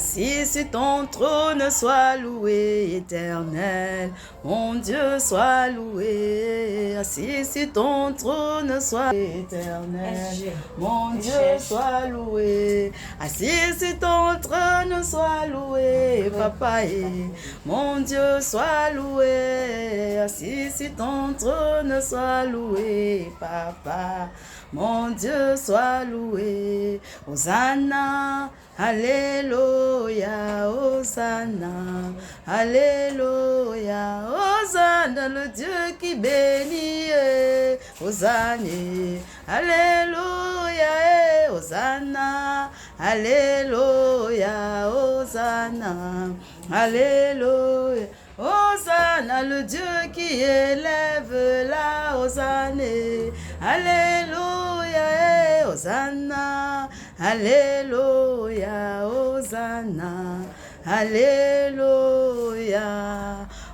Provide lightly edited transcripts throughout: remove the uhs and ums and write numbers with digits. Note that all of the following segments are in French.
Assis sur ton trône, sois loué, éternel. Mon Dieu, sois loué. Assis sur ton trône, sois éternel. Mon Dieu, sois loué. Assis sur ton trône, sois loué, papa. Mon Dieu, sois loué. Assis sur ton trône, sois loué, papa. Mon Dieu, sois loué. Hosanna, alléluia, Hosanna, alléluia, Hosanna, le Dieu qui bénit, Hosanna, alléluia, Hosanna, alléluia, Hosanna, alléluia. Hosanna, le Dieu qui élève la Hosanna, alléluia, Hosanna, alléluia, Hosanna, alléluia.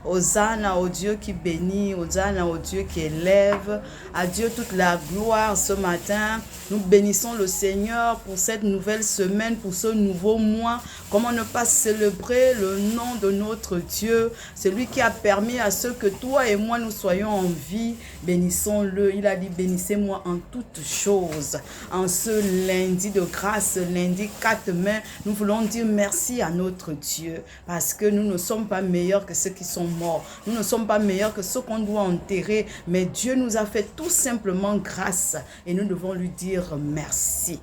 Hosanna au Dieu qui bénit, Hosanna au Dieu qui élève, à Dieu toute la gloire ce matin. Nous bénissons le Seigneur pour cette nouvelle semaine, pour ce nouveau mois. Comment ne pas célébrer le nom de notre Dieu, celui qui a permis à ce que toi et moi nous soyons en vie. Bénissons-le. Il a dit bénissez-moi en toutes choses. En ce lundi de grâce, lundi 4 mai, nous voulons dire merci à notre Dieu parce que nous ne sommes pas meilleurs que ceux qui sont morts. Nous ne sommes pas meilleurs que ceux qu'on doit enterrer, mais Dieu nous a fait tout simplement grâce et nous devons lui dire merci.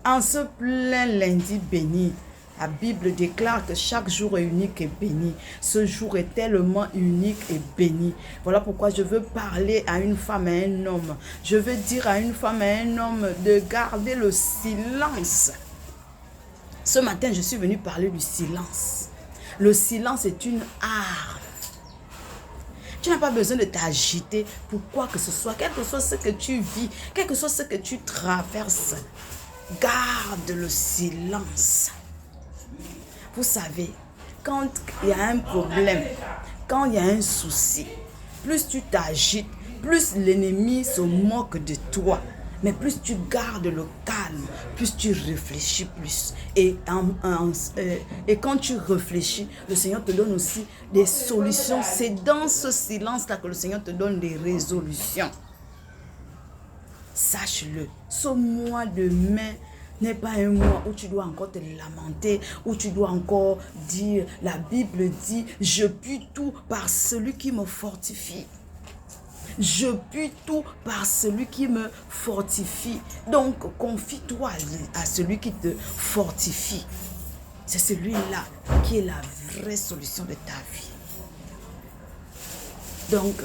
En ce plein lundi béni, la Bible déclare que chaque jour est unique et béni. Ce jour est tellement unique et béni. Voilà pourquoi je veux parler à une femme et à un homme. Je veux dire à une femme et à un homme de garder le silence. Ce matin, je suis venue parler du silence. Le silence est une arme. Tu n'as pas besoin de t'agiter pour quoi que ce soit, quel que soit ce que tu vis, quel que soit ce que tu traverses. Garde le silence. Vous savez, quand il y a un problème, quand il y a un souci, plus tu t'agites, plus l'ennemi se moque de toi. Mais plus tu gardes le calme, plus tu réfléchis plus. Et quand tu réfléchis, le Seigneur te donne aussi des solutions. C'est dans ce silence-là que le Seigneur te donne des résolutions. Sache-le, ce mois de mai n'est pas un mois où tu dois encore te lamenter, où tu dois encore dire, la Bible dit, je puis tout par celui qui me fortifie. Je puis tout par celui qui me fortifie. Donc, confie-toi à celui qui te fortifie. C'est celui-là qui est la vraie solution de ta vie. Donc,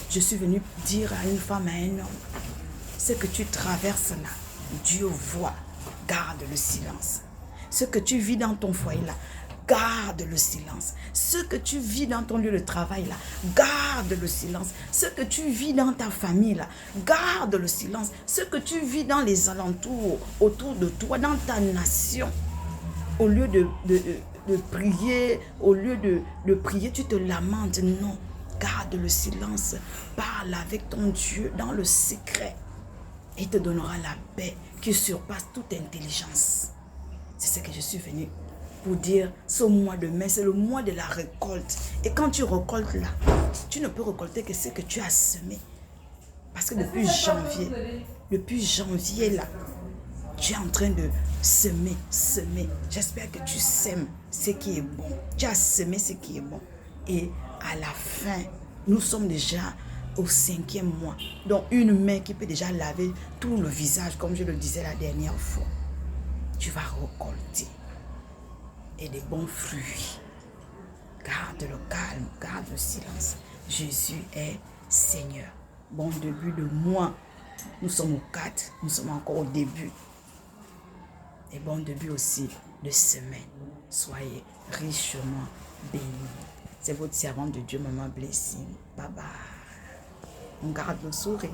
je suis venue dire à une femme, à un homme, ce que tu traverses là, Dieu voit, garde le silence. Ce que tu vis dans ton foyer là, garde le silence. Ce que tu vis dans ton lieu de travail là, garde le silence. Ce que tu vis dans ta famille là, garde le silence. Ce que tu vis dans les alentours, autour de toi, dans ta nation. Au lieu de prier, au lieu de prier, tu te lamentes. Non, garde le silence. Parle avec ton Dieu dans le secret. Il te donnera la paix qui surpasse toute intelligence. C'est ce que je suis venue pour dire, ce mois de mai, c'est le mois de la récolte. Et quand tu récoltes là, tu ne peux récolter que ce que tu as semé. Parce que depuis janvier là, tu es en train de semer. J'espère que tu sèmes ce qui est bon. Tu as semé ce qui est bon. Et à la fin, nous sommes déjà au 5e mois. Donc une main qui peut déjà laver tout le visage, comme je le disais la dernière fois. Tu vas récolter. Et des bons fruits. Garde le calme, garde le silence. Jésus est Seigneur. Bon début de mois. Nous sommes au 4, nous sommes encore au début. Et bon début aussi de semaine. Soyez richement bénis. C'est votre servante de Dieu, Maman Blessing. Bye bye. On garde le sourire.